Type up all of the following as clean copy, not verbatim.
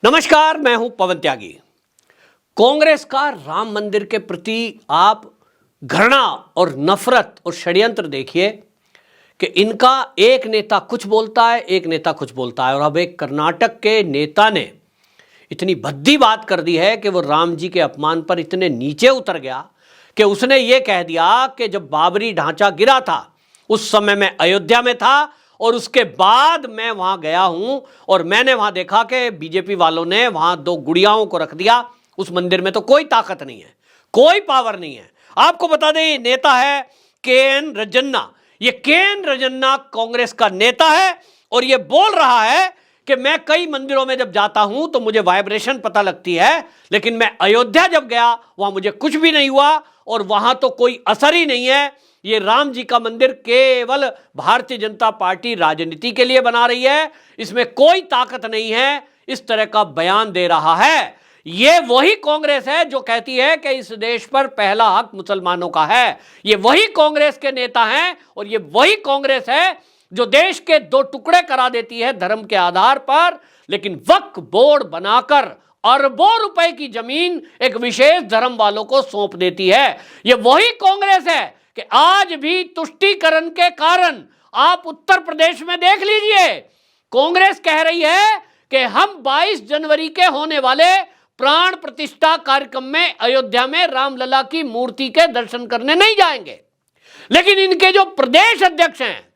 नमस्कार, मैं हूं पवन त्यागी। कांग्रेस का राम मंदिर के प्रति आप घृणा और नफरत और षड्यंत्र देखिए कि इनका एक नेता कुछ बोलता है, एक नेता कुछ बोलता है। और अब एक कर्नाटक के नेता ने इतनी भद्दी बात कर दी है कि वो राम जी के अपमान पर इतने नीचे उतर गया कि उसने ये कह दिया कि जब बाबरी ढांचा गिरा था उस समय मैं अयोध्या में था और उसके बाद मैं वहां गया हूं और मैंने वहां देखा कि बीजेपी वालों ने वहां दो गुड़ियाओं को रख दिया। उस मंदिर में तो कोई ताकत नहीं है, कोई पावर नहीं है। आपको बता दें, ये नेता है के.एन. रजन्ना। ये के.एन. रजन्ना कांग्रेस का नेता है और ये बोल रहा है कि मैं कई मंदिरों में जब जाता हूं तो मुझे वाइब्रेशन पता लगती है, लेकिन मैं अयोध्या जब गया वहां मुझे कुछ भी नहीं हुआ और वहां तो कोई असर ही नहीं है। ये राम जी का मंदिर केवल भारतीय जनता पार्टी राजनीति के लिए बना रही है, इसमें कोई ताकत नहीं है। इस तरह का बयान दे रहा है। ये वही कांग्रेस है जो कहती है कि इस देश पर पहला हक मुसलमानों का है। ये वही कांग्रेस के नेता हैं और ये वही कांग्रेस है जो देश के दो टुकड़े करा देती है धर्म के आधार पर, लेकिन वक्फ बोर्ड बनाकर अरबों रुपए की जमीन एक विशेष धर्म वालों को सौंप देती है। ये वही कांग्रेस है कि आज भी तुष्टीकरण के कारण आप उत्तर प्रदेश में देख लीजिए, कांग्रेस कह रही है कि हम 22 जनवरी के होने वाले प्राण प्रतिष्ठा कार्यक्रम में अयोध्या में रामलला की मूर्ति के दर्शन करने नहीं जाएंगे। लेकिन इनके जो प्रदेश अध्यक्ष हैं,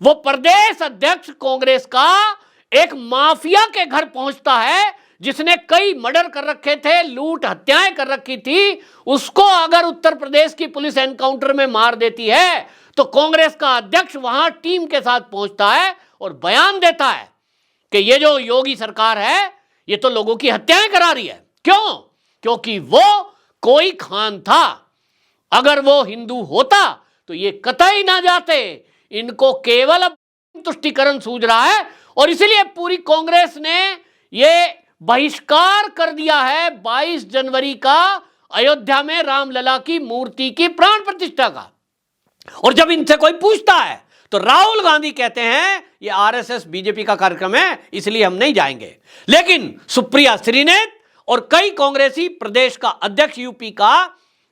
वो प्रदेश अध्यक्ष कांग्रेस का एक माफिया के घर पहुंचता है जिसने कई मर्डर कर रखे थे, लूट हत्याएं कर रखी थी। उसको अगर उत्तर प्रदेश की पुलिस एनकाउंटर में मार देती है तो कांग्रेस का अध्यक्ष वहां टीम के साथ पहुंचता है और बयान देता है कि ये जो योगी सरकार है ये तो लोगों की हत्याएं करा रही है। क्यों? क्योंकि वो कोई खान था। अगर वो हिंदू होता तो ये कतई ना जाते। इनको केवल अब तुष्टीकरण सूझ रहा है और इसलिए पूरी कांग्रेस ने ये बहिष्कार कर दिया है 22 जनवरी का अयोध्या में रामलला की मूर्ति की प्राण प्रतिष्ठा का। और जब इनसे कोई पूछता है तो राहुल गांधी कहते हैं ये आरएसएस बीजेपी का कार्यक्रम है इसलिए हम नहीं जाएंगे। लेकिन सुप्रिया श्रीनेत और कई कांग्रेसी प्रदेश का अध्यक्ष यूपी का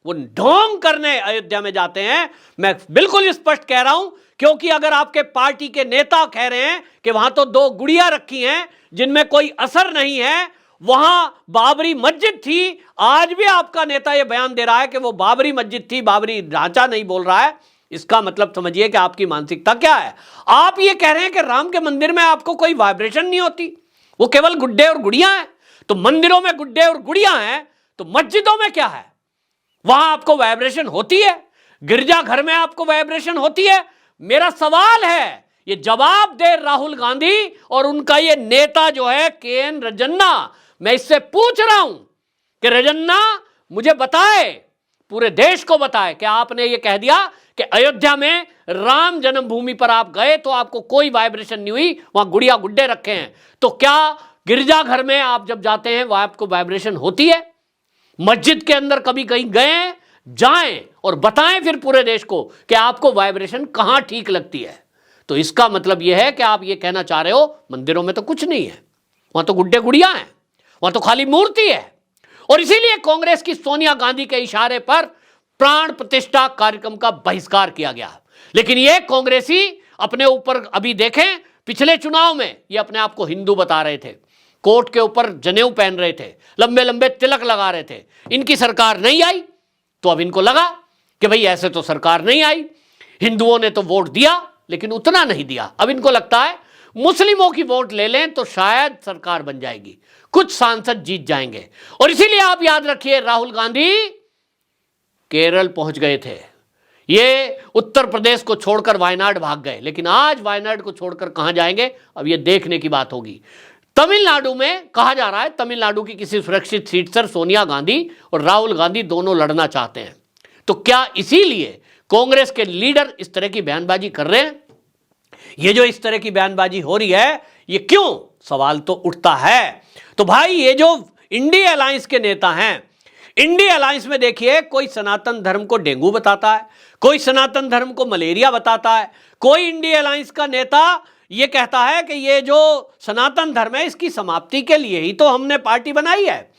वो ढोंग करने अयोध्या में जाते हैं। मैं बिल्कुल स्पष्ट कह रहा हूं, क्योंकि अगर आपके पार्टी के नेता कह रहे हैं कि वहां तो दो गुड़िया रखी हैं जिनमें कोई असर नहीं है, वहां बाबरी मस्जिद थी, आज भी आपका नेता यह बयान दे रहा है कि वो बाबरी मस्जिद थी, बाबरी ढांचा नहीं बोल रहा है। इसका मतलब समझिए कि आपकी मानसिकता क्या है। आप ये कह रहे हैं कि राम के मंदिर में आपको कोई वाइब्रेशन नहीं होती, वो केवल गुड्डे और गुड़िया हैं। तो मंदिरों में गुड्डे और गुड़िया हैं तो मस्जिदों में क्या है? वहां आपको वाइब्रेशन होती है, गिरजाघर में आपको वाइब्रेशन होती है। मेरा सवाल है, ये जवाब दे राहुल गांधी और उनका ये नेता जो है के.एन. रजन्ना। मैं इससे पूछ रहा हूं कि रजन्ना मुझे बताए, पूरे देश को बताए कि आपने ये कह दिया कि अयोध्या में राम जन्मभूमि पर आप गए तो आपको कोई वाइब्रेशन नहीं हुई, वहां गुड़िया गुड्डे रखे हैं। तो क्या गिरजाघर में आप जब जाते हैं वहां आपको वाइब्रेशन होती है? मस्जिद के अंदर कभी कहीं गए? जाएं और बताएं फिर पूरे देश को कि आपको वाइब्रेशन कहां ठीक लगती है। तो इसका मतलब यह है कि आप ये कहना चाह रहे हो मंदिरों में तो कुछ नहीं है, वहां तो गुड्डे गुड़िया हैं, वहां तो खाली मूर्ति है। और इसीलिए कांग्रेस की सोनिया गांधी के इशारे पर प्राण प्रतिष्ठा कार्यक्रम का बहिष्कार किया गया। लेकिन ये कांग्रेसी अपने ऊपर, अभी देखें पिछले चुनाव में ये अपने आप को हिंदू बता रहे थे, कोट के ऊपर जनेऊ पहन रहे थे, लंबे लंबे तिलक लगा रहे थे। इनकी सरकार नहीं आई तो अब इनको लगा कि भाई ऐसे तो सरकार नहीं आई, हिंदुओं ने तो वोट दिया लेकिन उतना नहीं दिया। अब इनको लगता है मुस्लिमों की वोट ले लें तो शायद सरकार बन जाएगी, कुछ सांसद जीत जाएंगे। और इसीलिए आप याद रखिए, राहुल गांधी केरल पहुंच गए थे, ये उत्तर प्रदेश को छोड़कर वायनाड भाग गए, लेकिन आज वायनाड को छोड़कर कहां जाएंगे अब ये देखने की बात होगी। तमिलनाडु में कहा जा रहा है, तमिलनाडु की किसी सुरक्षित सीट पर सोनिया गांधी और राहुल गांधी दोनों लड़ना चाहते हैं। तो क्या इसीलिए कांग्रेस के लीडर इस तरह की बयानबाजी कर रहे हैं? ये जो इस तरह की बयानबाजी हो रही है ये क्यों, सवाल तो उठता है। तो भाई ये जो इंडिया अलायंस के नेता हैं, इंडिया अलायंस में देखिए कोई सनातन धर्म को डेंगू बताता है, कोई सनातन धर्म को मलेरिया बताता है, कोई इंडिया अलायंस का नेता ये कहता है कि ये जो सनातन धर्म है इसकी समाप्ति के लिए ही तो हमने पार्टी बनाई है।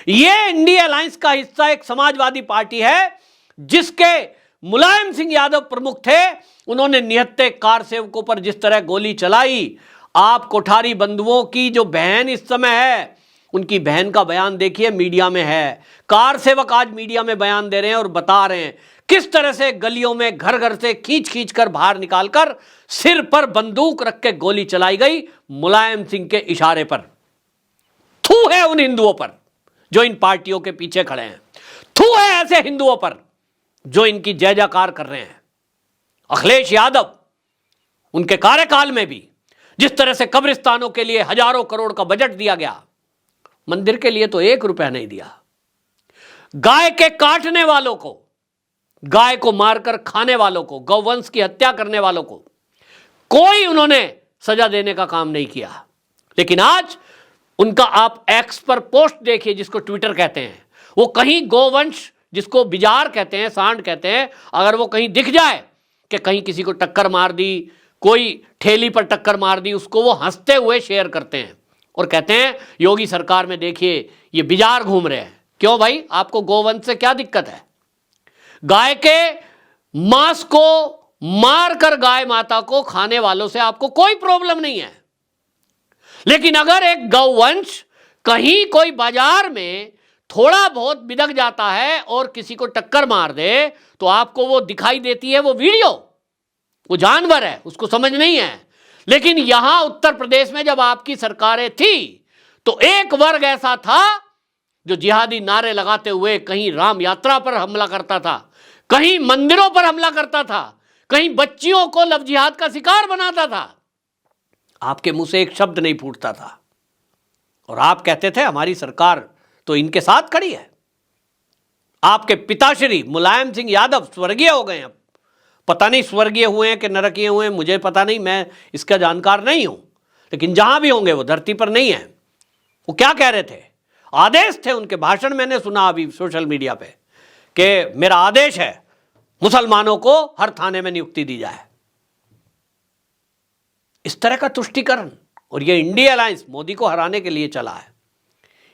ये इंडिया अलायंस का हिस्सा एक समाजवादी पार्टी है जिसके मुलायम सिंह यादव प्रमुख थे। उन्होंने निहत्थे कार सेवकों पर जिस तरह गोली चलाई, आप कोठारी बंधुओं की जो बहन इस समय है, उनकी बहन का बयान देखिए, मीडिया में है। कार सेवक आज मीडिया में बयान दे रहे हैं और बता रहे हैं किस तरह से गलियों में घर घर से खींच खींच कर बाहर निकालकर सिर पर बंदूक रख के गोली चलाई गई मुलायम सिंह के इशारे पर। थू है उन हिंदुओं पर जो इन पार्टियों के पीछे खड़े हैं, थू है ऐसे हिंदुओं पर जो इनकी जय जयकार कर रहे हैं। अखिलेश यादव, उनके कार्यकाल में भी जिस तरह से कब्रिस्तानों के लिए हजारों करोड़ का बजट दिया गया, मंदिर के लिए तो 1 रुपया नहीं दिया। गाय के काटने वालों को, गाय को मारकर खाने वालों को, गौवंश की हत्या करने वालों को कोई उन्होंने सजा देने का काम नहीं किया। लेकिन आज उनका आप एक्स पर पोस्ट देखिए, जिसको ट्विटर कहते हैं, वो कहीं गोवंश, जिसको बिजार कहते हैं, सांड कहते हैं, अगर वो कहीं दिख जाए कि कहीं किसी को टक्कर मार दी, कोई ठेली पर टक्कर मार दी, उसको वो हंसते हुए शेयर करते हैं और कहते हैं योगी सरकार में देखिए ये बिजार घूम रहे हैं। क्यों भाई, आपको गोवंश से क्या दिक्कत है? गाय के मांस को मारकर गाय माता को खाने वालों से आपको कोई प्रॉब्लम नहीं है। लेकिन अगर एक गौवंश कहीं कोई बाजार में थोड़ा बहुत बिदक जाता है और किसी को टक्कर मार दे तो आपको वो दिखाई देती है वो वीडियो, वो जानवर है, उसको समझ नहीं है। लेकिन यहां उत्तर प्रदेश में जब आपकी सरकारें थी तो एक वर्ग ऐसा था जो जिहादी नारे लगाते हुए कहीं राम यात्रा पर हमला करता था, कहीं मंदिरों पर हमला करता था, कहीं बच्चियों को लव जिहाद का शिकार बनाता था। आपके मुंह से एक शब्द नहीं फूटता था और आप कहते थे हमारी सरकार तो इनके साथ खड़ी है। आपके पिताश्री मुलायम सिंह यादव स्वर्गीय हो गए, अब पता नहीं स्वर्गीय हुए हैं कि नरकीय हुए हैं, मुझे पता नहीं, मैं इसका जानकार नहीं हूं। लेकिन जहां भी होंगे वो धरती पर नहीं है। वो क्या कह रहे थे? आदेश थे उनके, भाषण मैंने सुना अभी सोशल मीडिया पे कि मेरा आदेश है मुसलमानों को हर थाने में नियुक्ति दी जाए। इस तरह का तुष्टीकरण, और ये इंडिया अलायंस मोदी को हराने के लिए चला है।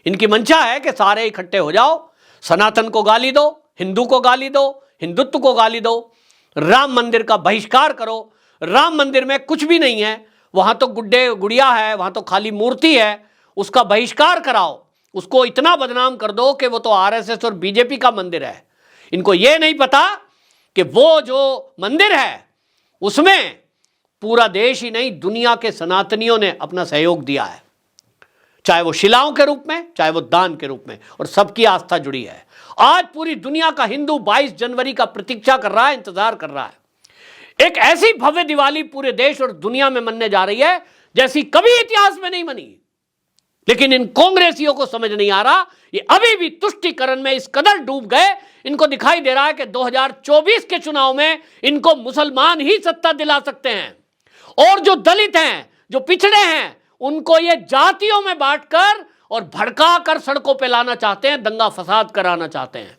इनकी मंशा है कि सारे इकट्ठे हो जाओ, सनातन को गाली दो, हिंदू को गाली दो, हिंदुत्व को गाली दो, राम मंदिर का बहिष्कार करो। राम मंदिर में कुछ भी नहीं है, वहां तो गुड्डे गुड़िया है, वहां तो खाली मूर्ति है, उसका बहिष्कार कराओ, उसको इतना बदनाम कर दो कि वो तो आरएसएस और बीजेपी का मंदिर है। इनको यह नहीं पता कि वो जो मंदिर है उसमें पूरा देश ही नहीं दुनिया के सनातनियों ने अपना सहयोग दिया है, चाहे वो शिलाओं के रूप में, चाहे वो दान के रूप में, और सबकी आस्था जुड़ी है। आज पूरी दुनिया का हिंदू 22 जनवरी का प्रतीक्षा कर रहा है, इंतजार कर रहा है। एक ऐसी भव्य दिवाली पूरे देश और दुनिया में मनने जा रही है जैसी कभी इतिहास में नहीं मनी। लेकिन इन कांग्रेसियों को समझ नहीं आ रहा, ये अभी भी तुष्टीकरण में इस कदर डूब गए, इनको दिखाई दे रहा है कि 2024 के चुनाव में इनको मुसलमान ही सत्ता दिला सकते हैं, और जो दलित हैं, जो पिछड़े हैं, उनको ये जातियों में बांटकर और भड़का कर सड़कों पे लाना चाहते हैं, दंगा फसाद कराना चाहते हैं।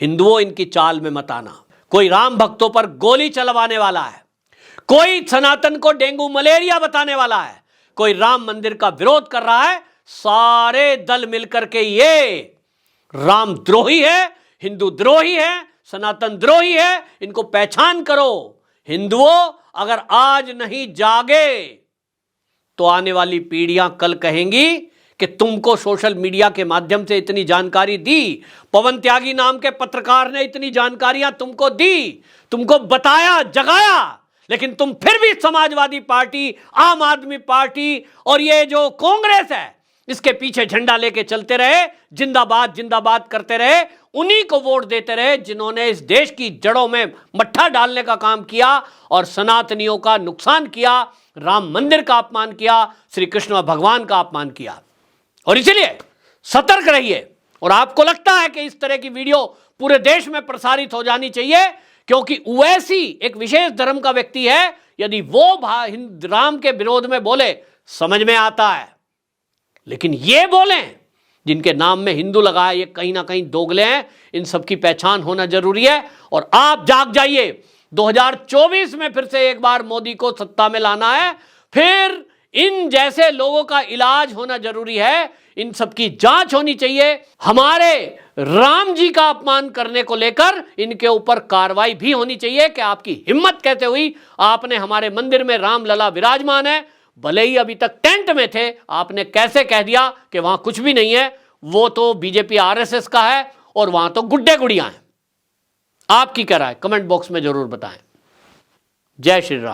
हिंदुओं, इनकी चाल में मत आना। कोई राम भक्तों पर गोली चलवाने वाला है, कोई सनातन को डेंगू मलेरिया बताने वाला है, कोई राम मंदिर का विरोध कर रहा है, सारे दल मिलकर के ये राम द्रोही है, हिंदू द्रोही है, सनातन द्रोही है। इनको पहचान करो। हिंदुओं, अगर आज नहीं जागे तो आने वाली पीढ़ियां कल कहेंगी कि तुमको सोशल मीडिया के माध्यम से इतनी जानकारी दी, पवन त्यागी नाम के पत्रकार ने इतनी जानकारियां तुमको दी, तुमको बताया, जगाया, लेकिन तुम फिर भी समाजवादी पार्टी, आम आदमी पार्टी और ये जो कांग्रेस है इसके पीछे झंडा लेके चलते रहे, जिंदाबाद जिंदाबाद करते रहे। उन्हीं को वोट देते रहे जिन्होंने इस देश की जड़ों में मट्ठा डालने का काम किया और सनातनियों का नुकसान किया, राम मंदिर का अपमान किया, श्री कृष्ण भगवान का अपमान किया। और इसलिए सतर्क रहिए। और आपको लगता है कि इस तरह की वीडियो पूरे देश में प्रसारित हो जानी चाहिए क्योंकि ओवैसी एक विशेष धर्म का व्यक्ति है, यदि वो राम के विरोध में बोले समझ में आता है, लेकिन ये बोलें जिनके नाम में हिंदू लगा है, ये कहीं ना कहीं दोगले हैं। इन सब की पहचान होना जरूरी है। और आप जाग जाइए, 2024 में फिर से एक बार मोदी को सत्ता में लाना है, फिर इन जैसे लोगों का इलाज होना जरूरी है, इन सबकी जांच होनी चाहिए। हमारे राम जी का अपमान करने को लेकर इनके ऊपर कार्रवाई भी होनी चाहिए कि आपकी हिम्मत कैसे हुई, आपने हमारे मंदिर में रामलला विराजमान है, भले ही अभी तक टेंट में थे, आपने कैसे कह दिया कि वहां कुछ भी नहीं है, वो तो बीजेपी आरएसएस का है और वहां तो गुड्डे गुड़ियां हैं। आपकी क्या राय कमेंट बॉक्स में जरूर बताएं। जय श्री राम।